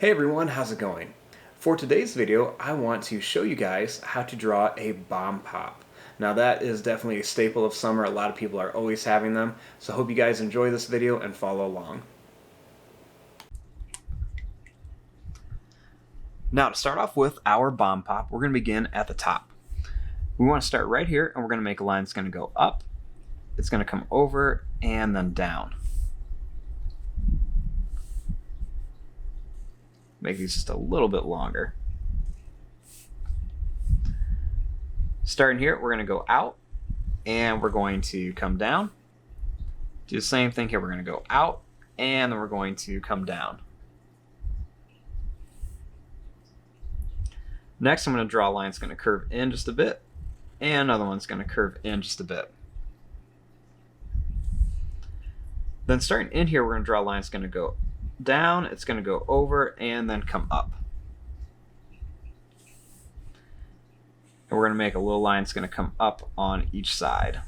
Hey everyone, how's it going? For today's video, I want to show you guys how to draw a bomb pop. Now that is definitely a staple of summer. A lot of people are always having them, so I hope you guys enjoy this video and follow along. Now to start off with our bomb pop, we're going to begin at the top. We want to start right here and we're going to make a line that's going to go up, it's going to come over, and then down. Make these just a little bit longer. Starting here, we're going to go out and we're going to come down. Do the same thing here. We're going to go out and then we're going to come down. Next, I'm going to draw a line that's going to curve in just a bit, and another one's going to curve in just a bit. Then starting in here, we're going to draw a line that's going to go down, it's going to go over, and then come up. And we're going to make a little line that's going to come up on each side.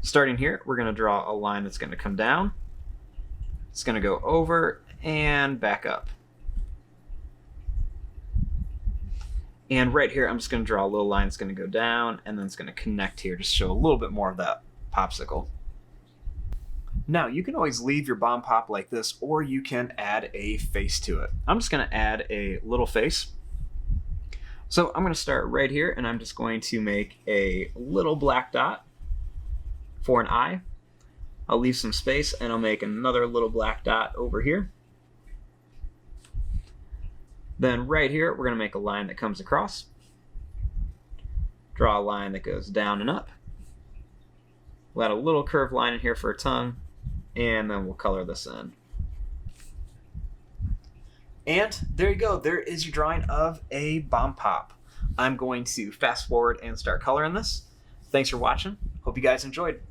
Starting here, we're going to draw a line that's going to come down, it's going to go over, and back up. And right here, I'm just going to draw a little line that's going to go down, and then it's going to connect here, just show a little bit more of that popsicle. Now you can always leave your bomb pop like this, or you can add a face to it. I'm just going to add a little face. So I'm going to start right here and I'm just going to make a little black dot for an eye. I'll leave some space and I'll make another little black dot over here. Then right here we're going to make a line that comes across. Draw a line that goes down and up. We'll add a little curved line in here for a tongue, and then we'll color this in. And there you go. There is your drawing of a bomb pop. I'm going to fast forward and start coloring this. Thanks for watching. Hope you guys enjoyed.